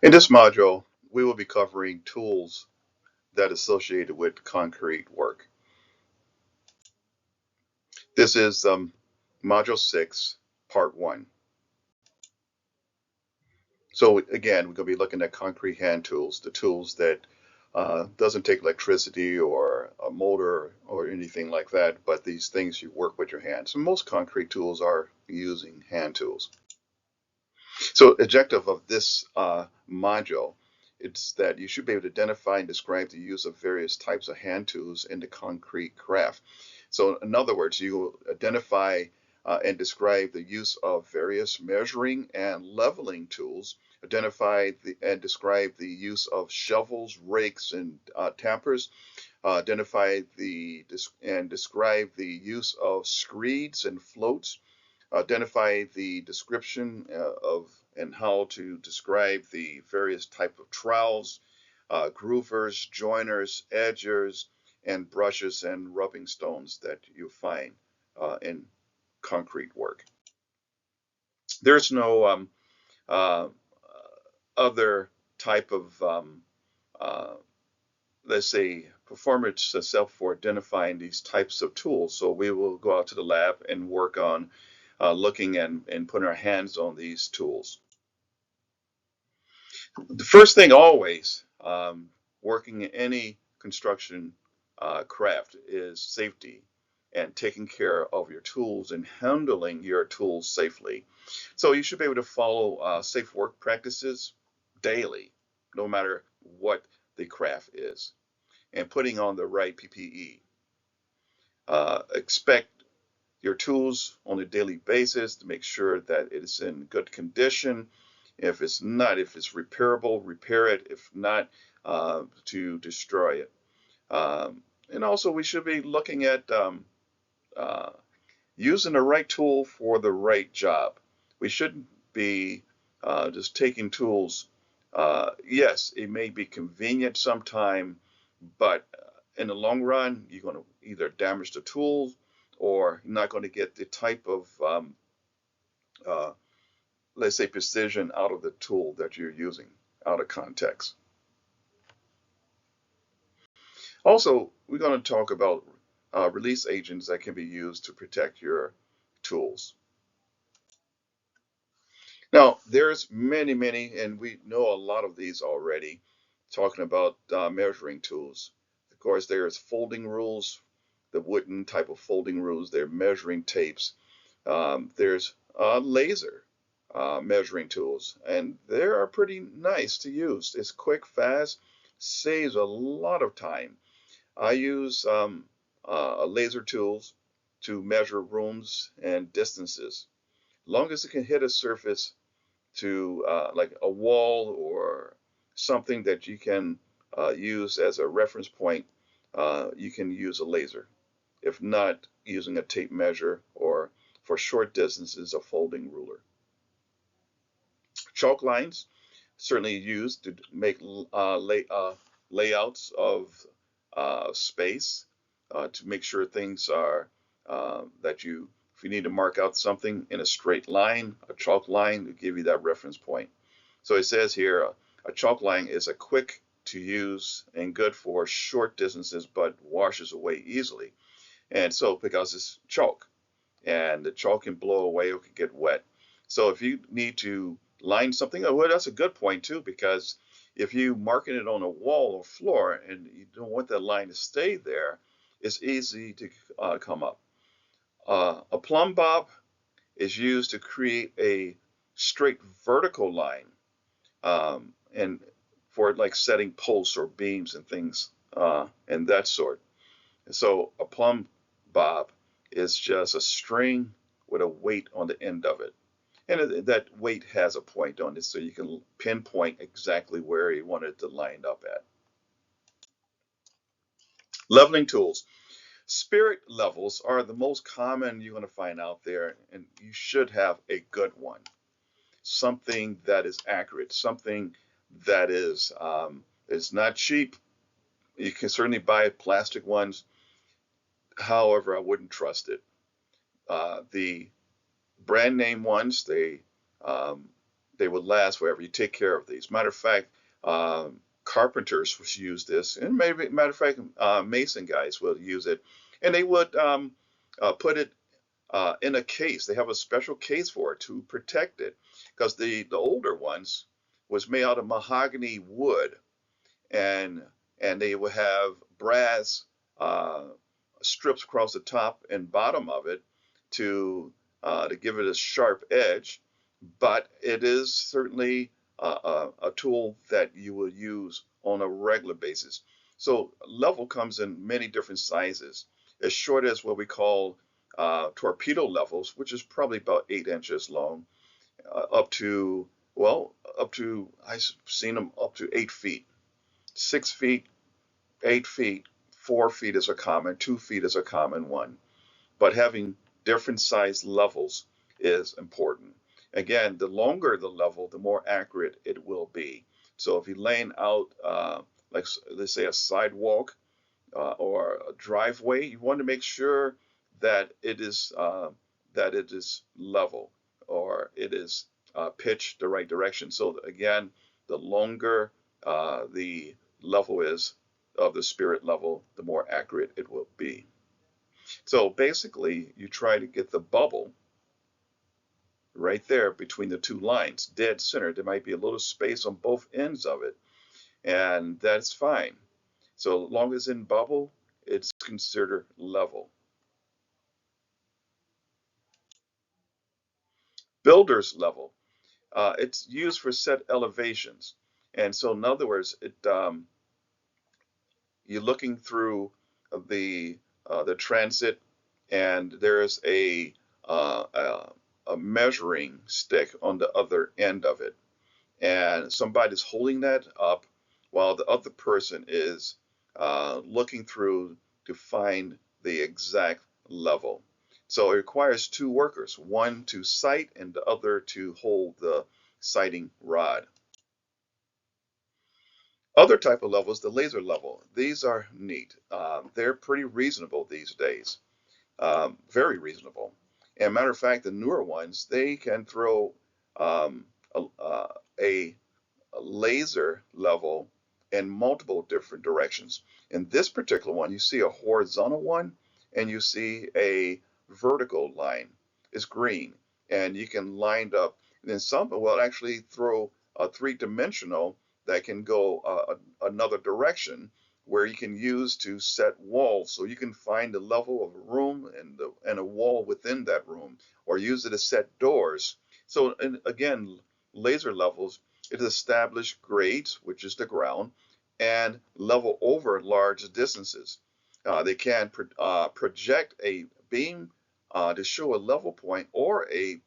In this module, we will be covering tools that are associated with concrete work. This is Module 6, Part 1. So again, we're going to be looking at concrete hand tools, the tools that doesn't take electricity or a motor or anything like that, but these things you work with your hands. So most concrete tools are using hand tools. So objective of this module, it's that you should be able to identify and describe the use of various types of hand tools in the concrete craft. So in other words, you identify and describe the use of various measuring and leveling tools, identify and describe the use of shovels, rakes, and tampers, identify and describe the use of screeds and floats, identify the description of and how to describe the various type of trowels, groovers, joiners, edgers, and brushes and rubbing stones that you find in concrete work. There's no uh, other type of, uh, let's say, performance itself for identifying these types of tools. So we will go out to the lab and work on looking and putting our hands on these tools. The first thing always, working in any construction craft, is safety and taking care of your tools and handling your tools safely. So you should be able to follow safe work practices daily, no matter what the craft is, and putting on the right PPE. Expect your tools on a daily basis to make sure that it is in good condition. If it's not, if it's repairable, repair it. If not, to destroy it. And also, we should be looking at uh, using the right tool for the right job. We shouldn't be just taking tools. Yes, it may be convenient sometime, but in the long run, you're going to either damage the tool or you're not going to get the type of, uh, let's say, precision out of the tool that you're using out of context. Also, we're going to talk about release agents that can be used to protect your tools. Now, there's many, and we know a lot of these already, talking about measuring tools. Of course, there's folding rules, the wooden type of folding rules. They're measuring tapes. There's laser measuring tools, and they are pretty nice to use. It's quick, fast, saves a lot of time. I use laser tools to measure rooms and distances. Long as it can hit a surface to like a wall or something that you can use as a reference point, you can use a laser. If not, using a tape measure or for short distances, a folding ruler. Chalk lines certainly used to make layouts of space to make sure things are that you, if you need to mark out something in a straight line, a chalk line will give you that reference point. So it says here a chalk line is a quick to use and good for short distances, but washes away easily. And so because it's chalk, and the chalk can blow away or can get wet. So if you need to line something, oh, well, that's a good point too, because if you marking it on a wall or floor and you don't want that line to stay there, it's easy to come up. A plumb bob is used to create a straight vertical line, and for like setting posts or beams and things and that sort. So a plumb bob is just a string with a weight on the end of it. And that weight has a point on it, so you can pinpoint exactly where you want it to line up at. Leveling tools. Spirit levels are the most common you're going to find out there, and you should have a good one. Something that is accurate, something that is not cheap. You can certainly buy plastic ones. However, I wouldn't trust it. The brand name ones, they um, They would last forever. You take care of these. Matter of fact, carpenters would use this, and maybe matter of fact, mason guys will use it, and they would put it in a case. They have a special case for it to protect it, because the older ones was made out of mahogany wood, and they would have brass uh, strips across the top and bottom of it to give it a sharp edge. But it is certainly a tool that you will use on a regular basis. So level comes in many different sizes, as short as what we call torpedo levels, which is probably about 8 inches long, up to, well, up to, I've seen them up to 8 feet, 6 feet, 8 feet. 4 feet is a common, 2 feet is a common one. But having different size levels is important. Again, the longer the level, the more accurate it will be. So if you're laying out, like let's say a sidewalk or a driveway, you want to make sure that it is level, or it is pitched the right direction. So again, the longer the level is of the spirit level, the more accurate it will be. So basically, you try to get the bubble right there between the two lines, dead center. There might be a little space on both ends of it, and that's fine. So long as in bubble, it's considered level. Builder's level. It's used for set elevations. And so in other words, you're looking through the transit, and there's a measuring stick on the other end of it, and somebody's holding that up while the other person is looking through to find the exact level. So it requires two workers, one to sight and the other to hold the sighting rod. Other type of levels, the laser level. These are neat. They're pretty reasonable these days, very reasonable. And matter of fact, the newer ones, they can throw um, a laser level in multiple different directions. In this particular one, you see a horizontal one and you see a vertical line. It's green, and you can line up. And then some will actually throw a three-dimensional that can go another direction, where you can use to set walls. So you can find the level of a room and a wall within that room, or use it to set doors. So, and again, laser levels, it establishes grades, which is the ground, and level over large distances. They can project a beam to show a level point or a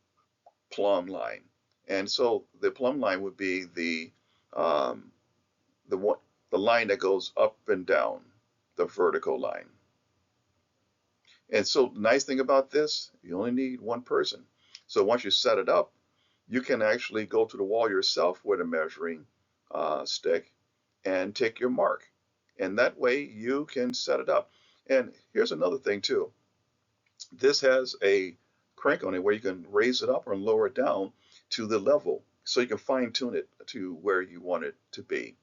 plumb line. And so the plumb line would be um, the one, the line that goes up and down, the vertical line. And so the nice thing about this, you only need one person. So once you set it up, you can actually go to the wall yourself with a measuring stick and take your mark. And that way you can set it up. And here's another thing too. This has a crank on it where you can raise it up or lower it down to the level, so you can fine tune it to where you want it to be.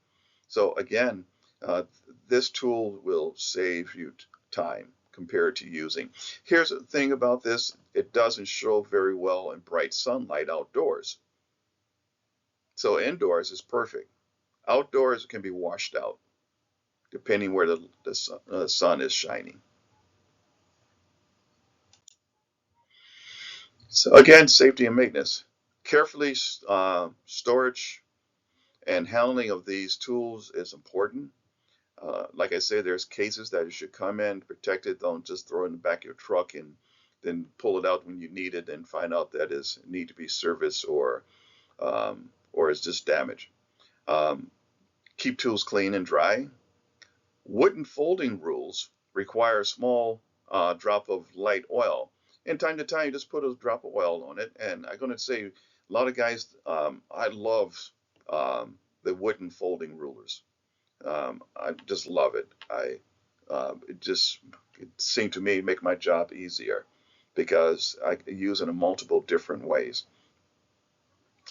So again, uh, this tool will save you time compared to using. Here's the thing about this, it doesn't show very well in bright sunlight outdoors. So indoors is perfect. Outdoors it can be washed out, depending where the sun is shining. So again, safety and maintenance. Carefully storage and handling of these tools is important. Like I said, there's cases that you should come in protected. Don't just throw it in the back of your truck and then pull it out when you need it and find out that it need to be serviced, or it's just damaged. Um, Keep tools clean and dry. Wooden folding rules require a small drop of light oil. And time to time, you just put a drop of oil on it. And I'm going to say, a lot of guys, I love the wooden folding rulers. I just love it. It seemed to me make my job easier because I can use it in multiple different ways.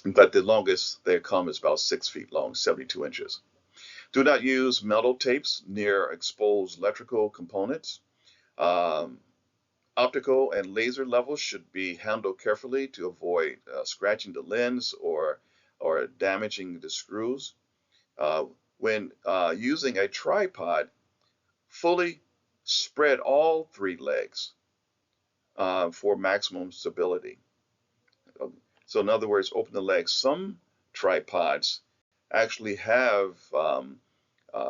but the longest they come is about 6 feet long, 72 inches. Do not use metal tapes near exposed electrical components. Um, Optical and laser levels should be handled carefully to avoid scratching the lens or damaging the screws. When using a tripod, fully spread all three legs for maximum stability. So in other words, open the legs. Some tripods actually have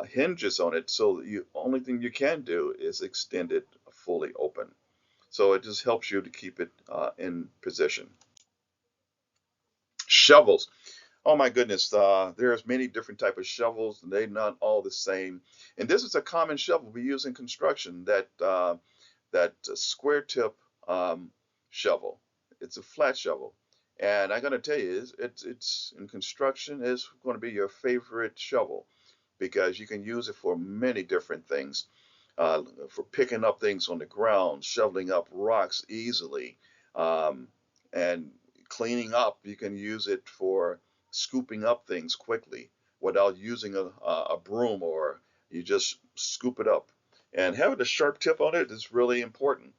hinges on it, so the only thing you can do is extend it fully open. So it just helps you to keep it in position. Shovels. Oh my goodness, there's many different type of shovels, and they're not all the same. And this is a common shovel we use in construction, that square tip shovel. It's a flat shovel, and I'm going to tell you, it's in construction, it's going to be your favorite shovel because you can use it for many different things. For picking up things on the ground, shoveling up rocks easily, um, and cleaning up. You can use it for scooping up things quickly without using a broom, or you just scoop it up. And having a sharp tip on it is really important.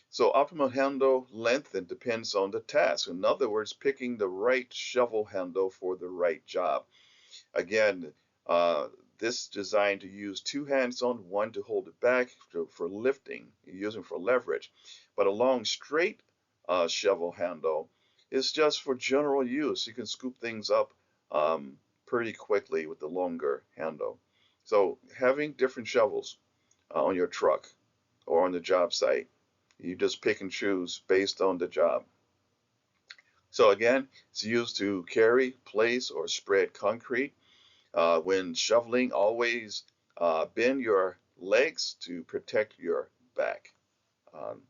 So optimal handle length, it depends on the task. In other words, picking the right shovel handle for the right job. Again, this is designed to use two hands on, one to hold it back for lifting, using for leverage. But a long straight shovel handle is just for general use. You can scoop things up pretty quickly with the longer handle. So having different shovels on your truck or on the job site, you just pick and choose based on the job. So again, it's used to carry, place, or spread concrete. When shoveling, always bend your legs to protect your back. Um,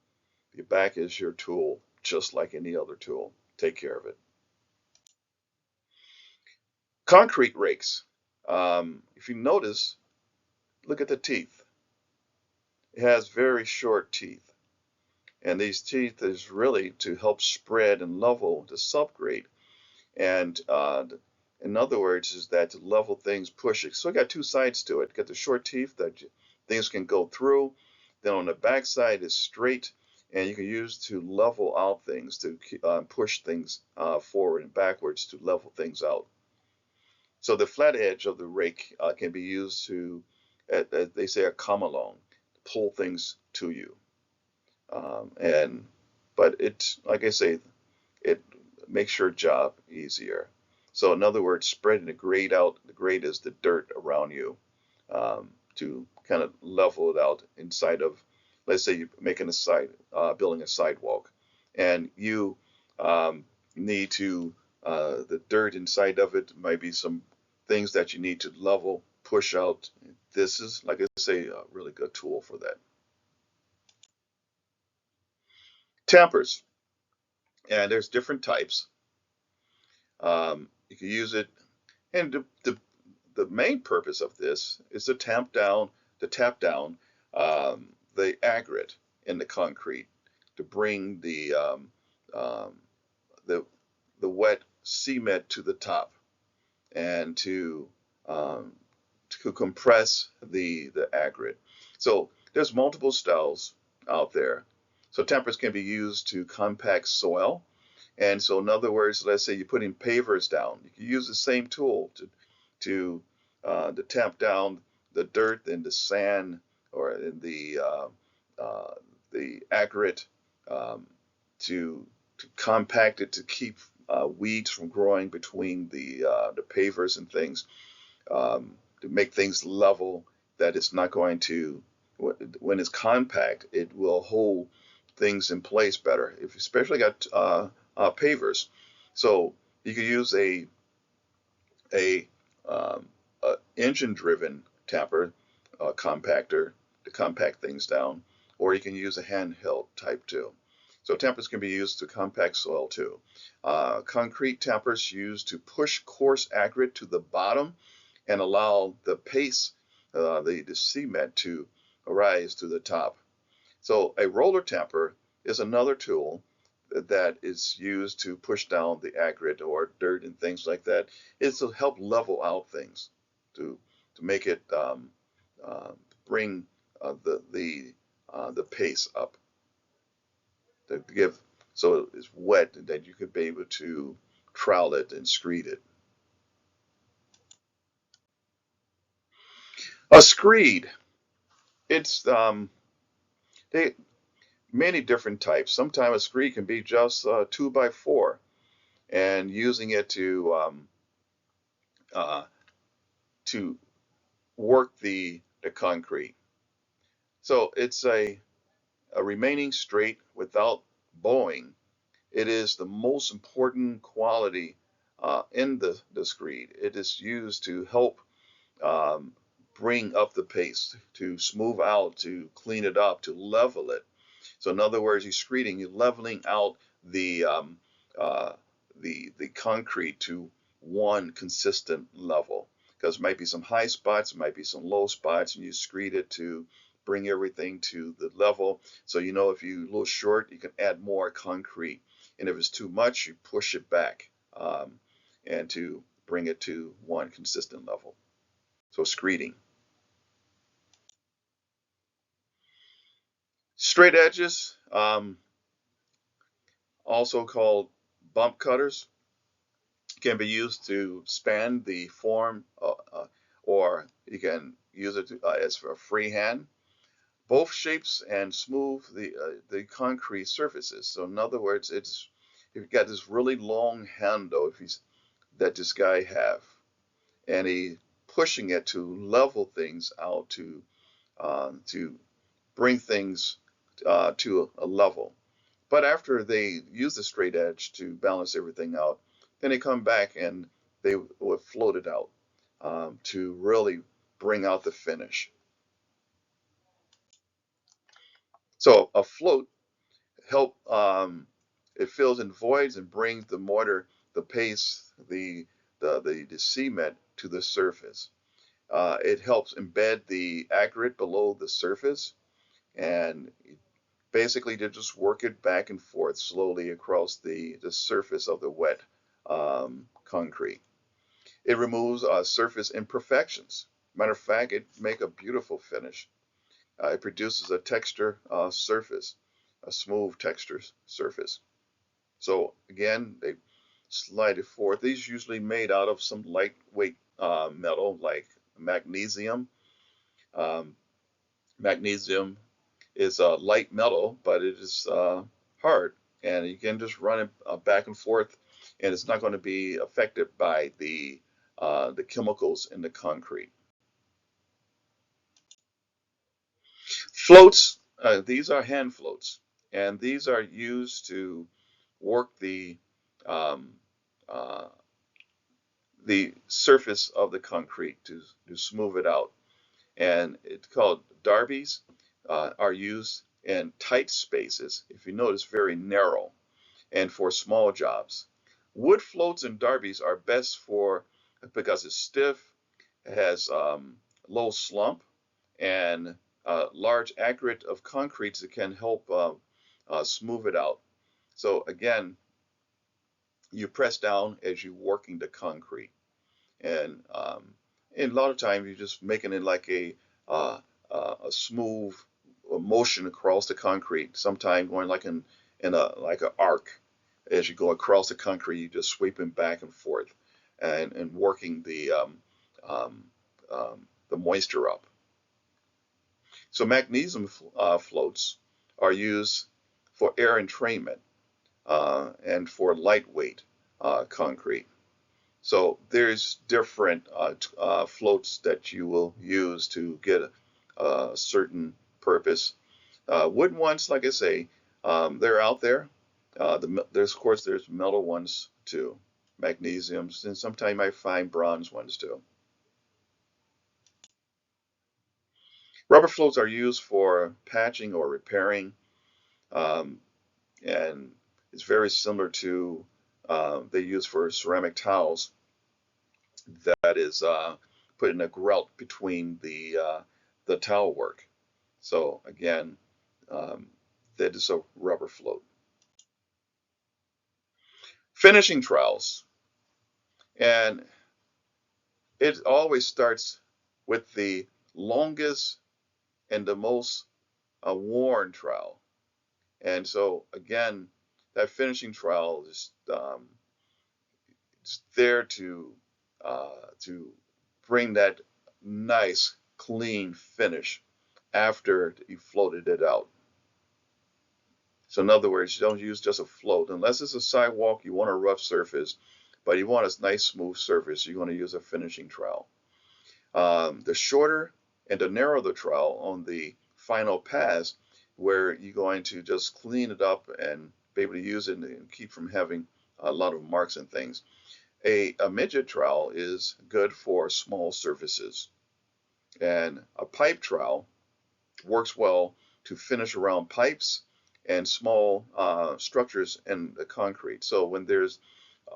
your back is your tool, just like any other tool. Take care of it. Concrete rakes. If you notice, look at the teeth. It has very short teeth. And these teeth is really to help spread and level the subgrade. And in other words, is that to level things, push it. So it got two sides to it. Got the short teeth that things can go through. Then on the back side is straight, and you can use to level out things, to push things forward and backwards to level things out. So the flat edge of the rake can be used to, they say, a come along, pull things to you. And but it's like I say, it makes your job easier. So in other words, spreading the grade out. The grade is the dirt around you, to kind of level it out inside of, let's say you're making building a sidewalk, and you need to, the dirt inside of it might be some things that you need to level, push out. This is, like I say, a really good tool for that. Tampers, and there's different types. You can use it, and the main purpose of this is to tap down the aggregate in the concrete, to bring um, the the wet cement to the top, and um, to compress the aggregate. So there's multiple styles out there. So tampers can be used to compact soil. And so, in other words, let's say you're putting pavers down, you can use the same tool to tamp down the dirt and the sand, or in the aggregate, um, to compact it, to keep weeds from growing between the pavers and things, to make things level. That it's not going to, when it's compact, it will hold things in place better. If you especially got pavers, so you could use a, a engine-driven tamper compactor to compact things down, or you can use a handheld type too. So tampers can be used to compact soil too. Concrete tampers used to push coarse aggregate to the bottom and allow the paste, the cement, to rise to the top. So a roller tamper is another tool that is used to push down the aggregate or dirt and things like that is to help level out things, to make it uh, bring the pace up, to give so it's wet that you could be able to trowel it and screed it. A screed, it's they many different types. Sometimes a screed can be just 2 by 4, and using it uh, to work the concrete. So it's a remaining straight without bowing. It is the most important quality in the screed. It is used to help um, bring up the pace, to smooth out, to clean it up, to level it. So in other words, you're screeding, you're leveling out the uh, the concrete to one consistent level. Because there might be some high spots, there might be some low spots, and you screed it to bring everything to the level. So you know if you're a little short, you can add more concrete, and if it's too much, you push it back, and to bring it to one consistent level. So screeding. Straight edges, also called bump cutters, can be used to span the form, or you can use it as a freehand. Both shapes and smooth the concrete surfaces. So in other words, it's you've got this really long handle if he's that this guy have, and he pushing it to level things out, to bring things to a level. But after they use the straight edge to balance everything out, then they come back and they would float it out to really bring out the finish. So a float help it fills in voids and brings the mortar, the paste, the cement to the surface. It helps embed the aggregate below the surface, and basically to just work it back and forth slowly across the surface of the wet concrete. It removes surface imperfections. Matter of fact, it make a beautiful finish. It produces a texture surface, a smooth texture surface. So again, they slide it forth. These usually made out of some lightweight metal like magnesium. Um, Magnesium is a light metal, but it is hard, and you can just run it back and forth, and it's not going to be affected by the chemicals in the concrete. Floats, these are hand floats, and these are used to work um, uh, the surface of the concrete to smooth it out. And it's called derbies, are used in tight spaces. If you notice, very narrow, and for small jobs. Wood floats and derbies are best for because it's stiff, it has low slump, and large aggregate of concretes that can help smooth it out. So again, you press down as you're working the concrete, and a lot of times you're just making it like uh, a smooth motion across the concrete. Sometimes going like in a like an arc as you go across the concrete, you're just sweeping back and forth, and working um, the moisture up. So magnesium floats are used for air entrainment and for lightweight concrete. So there's different floats that you will use to get a certain purpose. Wooden ones, like I say, they're out there. There's of course there's metal ones too, magnesiums, and sometimes you might find bronze ones too. Rubber floats are used for patching or repairing, um, and it's very similar to they use for ceramic tiles that is putting a grout between the towel work. So again, um, that is a rubber float. Finishing trowels, and it always starts with the longest and the most worn trowel. And so again, that finishing trowel is it's there to bring that nice clean finish after you floated it out. So in other words, you don't use just a float unless it's a sidewalk. You want a rough surface, but you want a nice smooth surface. You're going to use a finishing trowel. The shorter and the narrower the trowel on the final pass, where you're going to just clean it up and be able to use it and keep from having a lot of marks and things. A midget trowel is good for small surfaces, and a pipe trowel works well to finish around pipes and small structures in the concrete. So when there's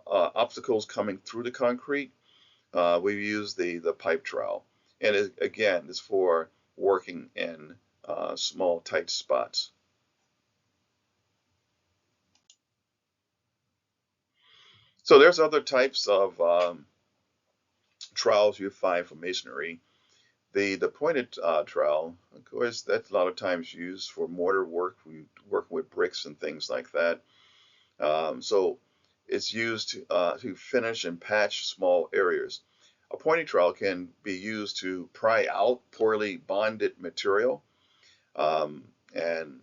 obstacles coming through the concrete, we use the pipe trowel. And it, again, it's for working in small, tight spots. So there's other types of trowels you find for masonry. The pointed trowel, of course, that's a lot of times used for mortar work. We work with bricks and things like that. So it's used to finish and patch small areas. A pointing trowel can be used to pry out poorly bonded material, and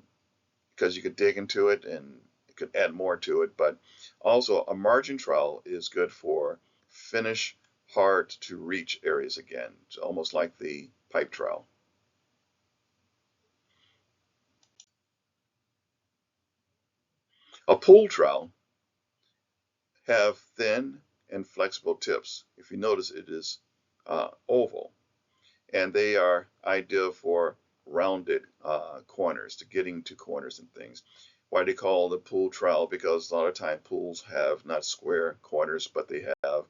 because you could dig into it and it could add more to it. But also a margin trowel is good for finish hard to reach areas again. It's almost like the pipe trowel. A pull trowel have thin and flexible tips. If you notice, it is oval, and they are ideal for rounded corners, to getting to corners and things. Why they call the pool trowel? Because a lot of time pools have not square corners, but they have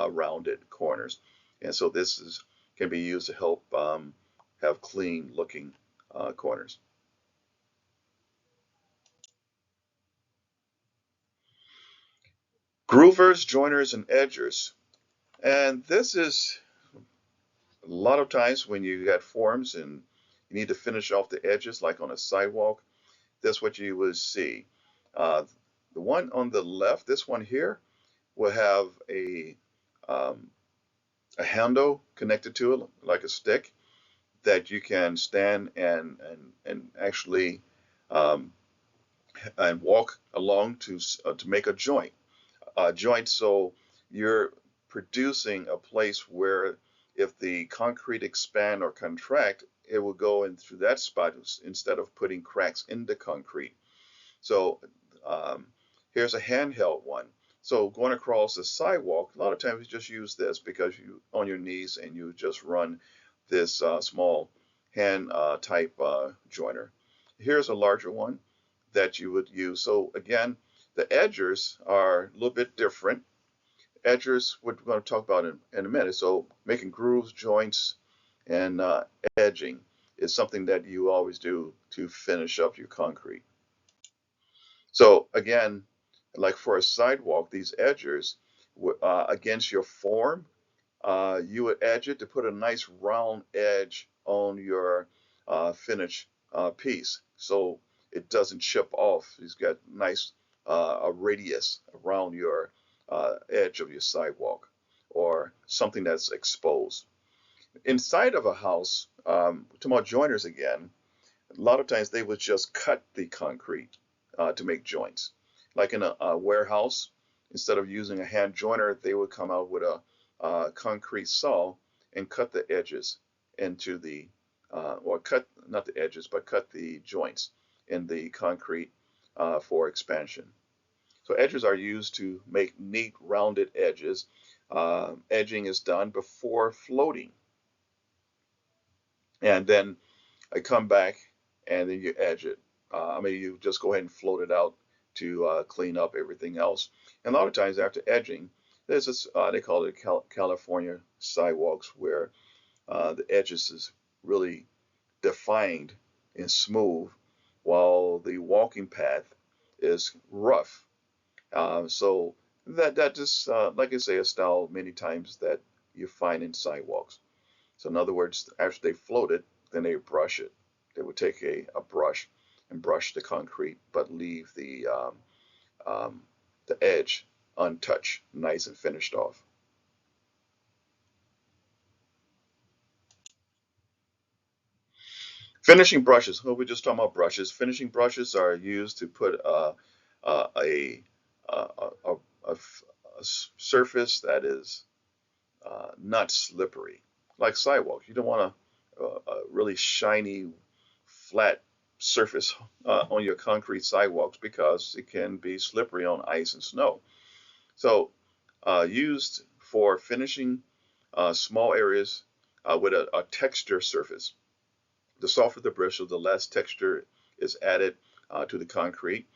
rounded corners, and so this is can be used to help have clean looking corners. Groovers, joiners, and edgers. And this is a lot of times when you got forms and you need to finish off the edges, like on a sidewalk, that's what you will see. Uh, the one on the left, this one here, will have um, a handle connected to it, like a stick, that you can stand and actually um, and walk along to make a joint. Joint, so you're producing a place where if the concrete expand or contract, it will go in through that spot instead of putting cracks in the concrete. So um, here's a handheld one. So going across the sidewalk, a lot of times you just use this because you on your knees and you just run this small hand type joiner. Here's a larger one that you would use. So again, the edgers are a little bit different. Edgers, what we're going to talk about in a minute. So making grooves, joints, and edging is something that you always do to finish up your concrete. So again, like for a sidewalk, these edgers, against your form, you would edge it to put a nice round edge on your finish piece, so it doesn't chip off. It's got nice a radius around your edge of your sidewalk or something that's exposed. Inside of a house, talking about joiners again, a lot of times they would just cut the concrete to make joints. Like in a warehouse, instead of using a hand joiner, they would come out with a concrete saw and cut the edges into the, or cut, not the edges, but cut the joints in the concrete for expansion. So edges are used to make neat rounded edges. Edging is done before floating. And then I come back and then you edge it. I mean, you just go ahead and float it out to clean up everything else. And a lot of times after edging, there's this, they call it California sidewalks, where the edges is really defined and smooth, while the walking path is rough. So That just like I say, a style many times that you find in sidewalks. So in other words, after they float it, then they brush it. They would take a brush and brush the concrete, but leave um, the edge untouched, nice and finished off. Finishing brushes. Oh, we're just talking about brushes. Finishing brushes are used to put a, a, a, a surface that is not slippery, like sidewalks. You don't want a really shiny, flat surface on your concrete sidewalks because it can be slippery on ice and snow. So, used for finishing small areas with a texture surface. The softer the bristle, the less texture is added to the concrete.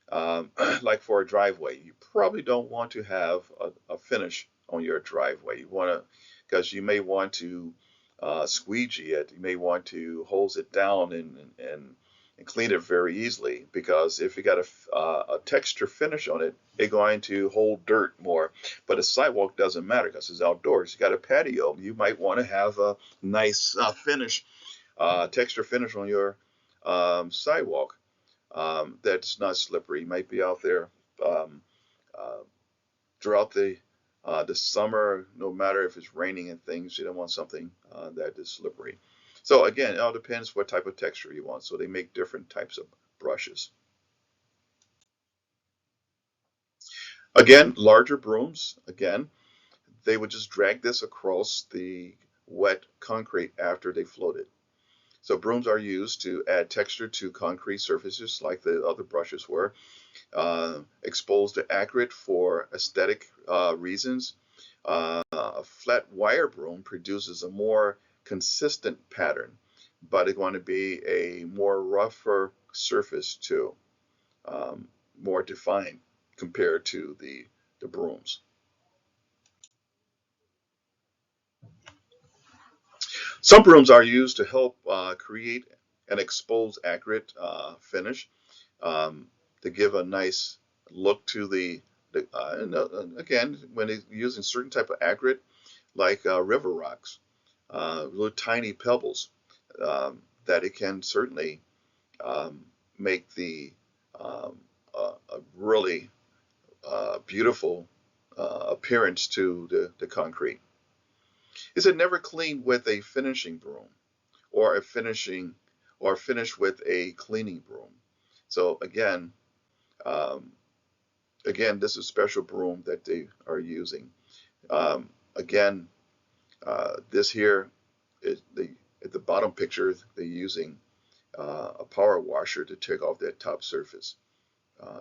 Like for a driveway, you probably don't want to have a finish on your driveway. You want to, because you may want to squeegee it, you may want to hose it down and clean it very easily. Because if you got a texture finish on it, it's going to hold dirt more. But a sidewalk doesn't matter because it's outdoors. You got a patio, you might want to have a nice finish, texture finish on your sidewalk that's not slippery. You might be out there um, uh, throughout the summer, no matter if it's raining and things. You don't want something that is slippery. So again, it all depends what type of texture you want. So they make different types of brushes. Again, larger brooms. Again, they would just drag this across the wet concrete after they float it. So brooms are used to add texture to concrete surfaces like the other brushes were. Exposed to accurate for aesthetic reasons. A flat wire broom produces a more consistent pattern, but it's going to be a more rougher surface too, more defined compared to the brooms. Some brooms are used to help create an exposed accurate finish to give a nice look to the again, when it's using certain type of aggregate like river rocks, little tiny pebbles, that it can certainly make the a really beautiful appearance to the concrete. Is it never cleaned with a finishing broom or a finishing or finish with a cleaning broom? So um, again, this is a special broom that they are using. Again, this here is at the bottom picture, they're using a power washer to take off that top surface.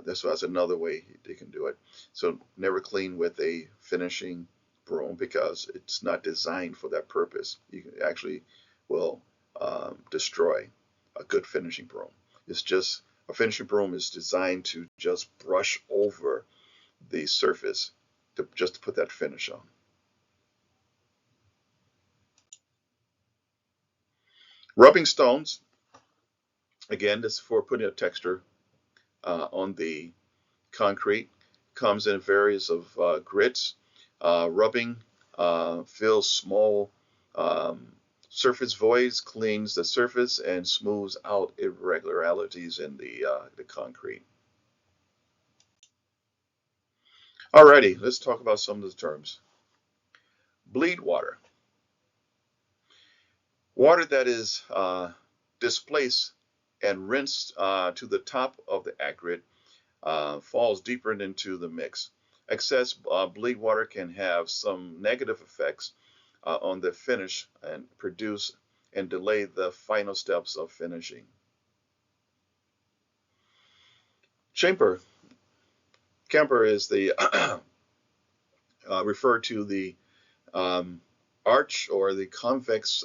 That's another way they can do it. So never clean with a finishing broom because it's not designed for that purpose. You actually will destroy a good finishing broom. It's just a finishing broom is designed to just brush over the surface to just to put that finish on. Rubbing stones, again, this is for putting a texture on the concrete, comes in various of grits. Rubbing fills small um, surface voids, cleans the surface, and smooths out irregularities in the concrete. Alrighty, let's talk about some of the terms. Bleed water. Water that is displaced and rinsed to the top of the aggregate falls deeper into the mix. Excess bleed water can have some negative effects on the finish and produce and delay the final steps of finishing. Chamber. Camber is the referred to the um, arch or the convex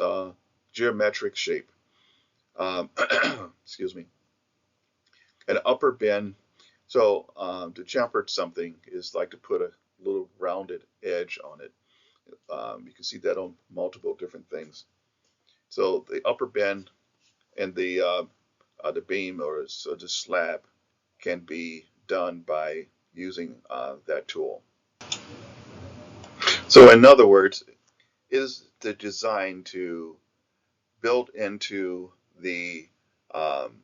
geometric shape. Excuse me. An upper bend. So to chamfer something is like to put a little rounded edge on it. You can see that on multiple different things. So the upper bend and the beam or so the slab can be done by using that tool. So in other words, is the design to build into um,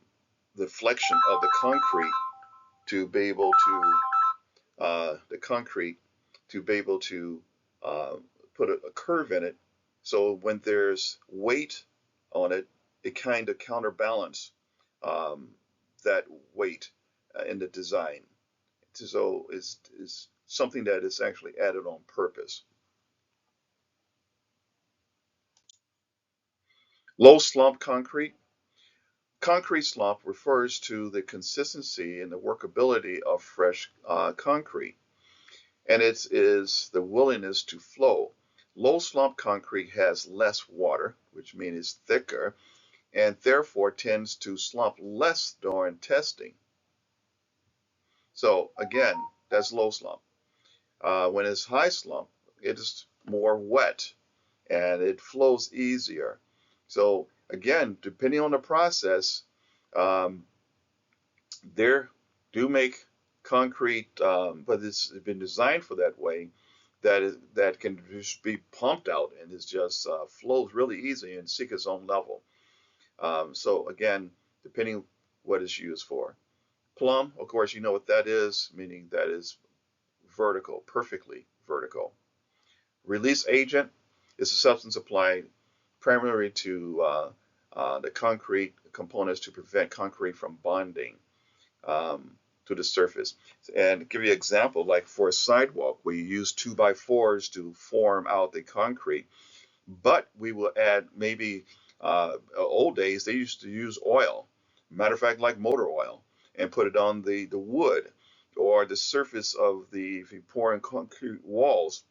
the flexion of the concrete to be able to the concrete to be able to uh, put a curve in it. So when there's weight on it, it kind of counterbalance um, that weight in the design. So is something that is actually added on purpose. Low slump concrete. Concrete slump refers to the consistency and the workability of fresh concrete, and it is the willingness to flow. Low slump concrete has less water, which means it's thicker, and therefore tends to slump less during testing. So again, that's low slump. When it's high slump, it is more wet and it flows easier. So again, depending on the process, um, there do make concrete, but it's been designed for that way that can just be pumped out and it just flows really easy and seek its own level. So again, depending what it's used for. Plumb, of course, you know what that is, meaning that is vertical, perfectly vertical. Release agent is a substance applied primarily to the concrete components to prevent concrete from bonding to the surface. And to give you an example, like for a sidewalk, we use 2x4s to form out the concrete, but we will add maybe old days they used to use oil, matter of fact, like motor oil, and put it on the wood or the surface of the, if you pour in concrete walls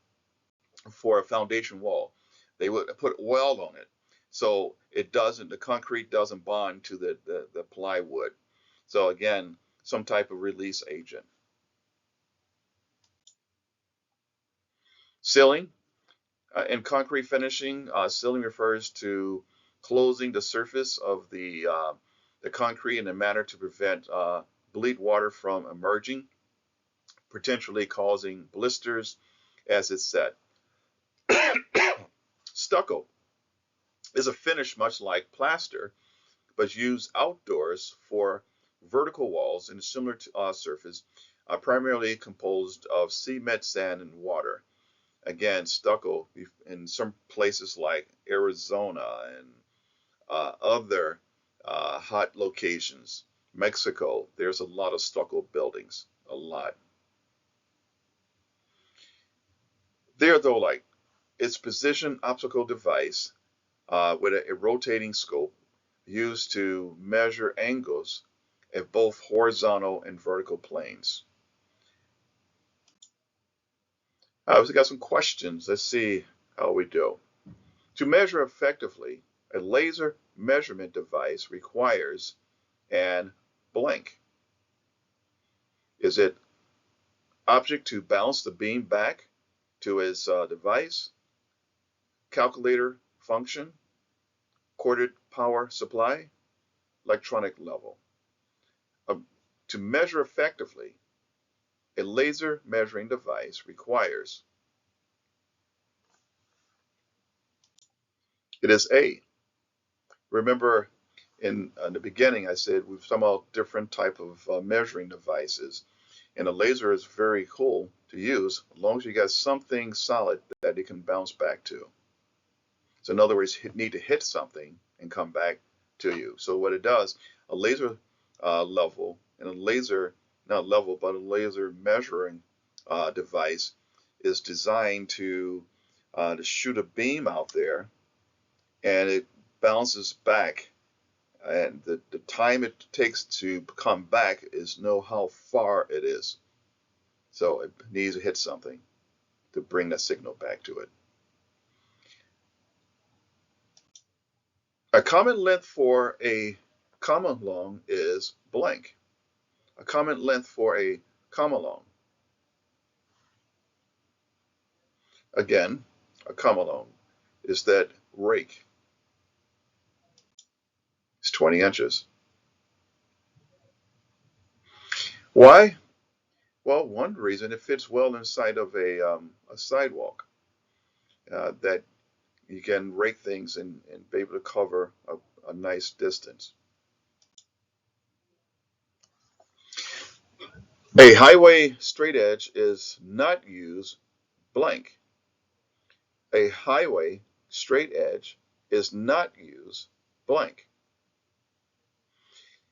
for a foundation wall, they would put oil on it. So it doesn't, the concrete doesn't bond to the plywood. So again, some type of release agent. Sealing, in concrete finishing, sealing refers to closing the surface of the concrete in a manner to prevent bleed water from emerging, potentially causing blisters as it's set. Stucco is a finish much like plaster, but used outdoors for vertical walls in a similar surface, primarily composed of cement, sand, and water. Again, stucco in some places like Arizona and other hot locations. Mexico, there's a lot of stucco buildings, a lot. There, though, like its precision optical device with a rotating scope used to measure angles at both horizontal and vertical planes. We've got some questions. Let's see how we do. To measure effectively, a laser measurement device requires an blank. Is it object to bounce the beam back to its device, calculator function, corded power supply, electronic level? Um, to measure effectively, a laser measuring device requires, it is A. Remember in the beginning I said we've talked about different type of measuring devices, and a laser is very cool to use as long as you got something solid that it can bounce back to. So in other words, you need to hit something and come back to you. So what it does, a laser level and a laser, not level, but a laser measuring device is designed to shoot a beam out there, and it bounces back. And the time it takes to come back is know how far it is. So it needs to hit something to bring that signal back to it. A common length for a comma long is blank. A common length for a comma long. Again, a comma long is that rake. It's 20 inches. Why? Well, one reason it fits well inside of a sidewalk. that you can rake things and be able to cover a nice distance. A highway straight edge is not used blank. A highway straight edge is not used blank.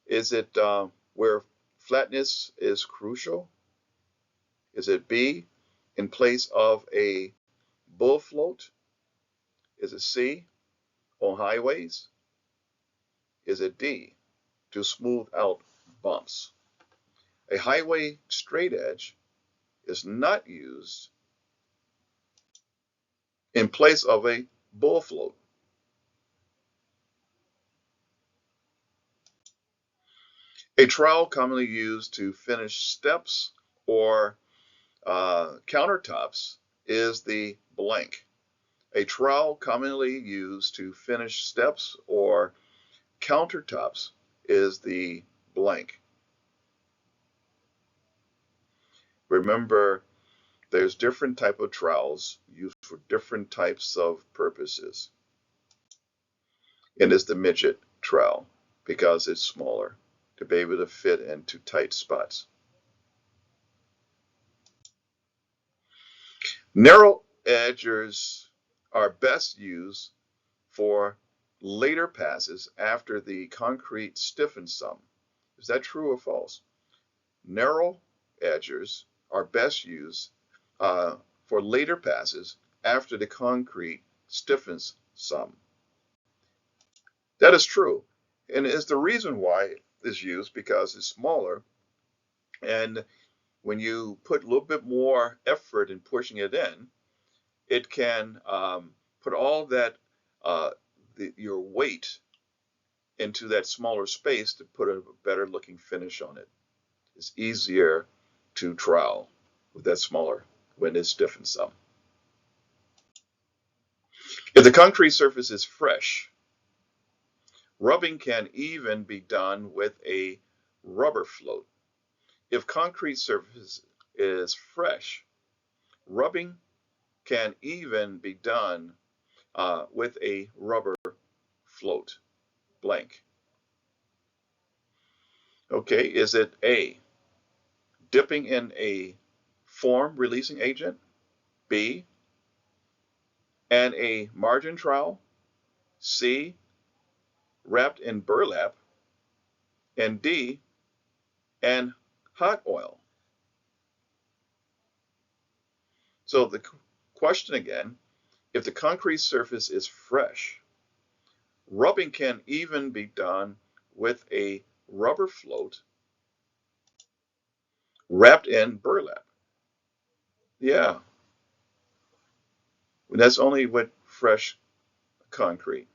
Is it where flatness is crucial? Is it B, in place of a bull float? Is it C, on highways? Is it D, to smooth out bumps? A highway straight edge is not used in place of a bull float. A trowel commonly used to finish steps or countertops is the blank. A trowel commonly used to finish steps or countertops is the blank. Remember, there's different type of trowels used for different types of purposes. And it's the midget trowel because it's smaller to be able to fit into tight spots. Narrow edgers are best used for later passes after the concrete stiffens some. Is that true or false? Narrow edgers are best used for later passes after the concrete stiffens some. That is true. And it's the reason why it's used because it's smaller. And when you put a little bit more effort in pushing it in, it can put all that, your weight into that smaller space to put a better looking finish on it. It's easier to trowel with that smaller when it's stiffened some. If the concrete surface is fresh, rubbing can even be done with a rubber float. If concrete surface is fresh, rubbing can even be done with a rubber float. Blank. Okay, is it A, dipping in a form releasing agent? B, and a margin trowel? C, wrapped in burlap? And D, and hot oil? So the question again, if the concrete surface is fresh, rubbing can even be done with a rubber float wrapped in burlap. Yeah, that's only with fresh concrete.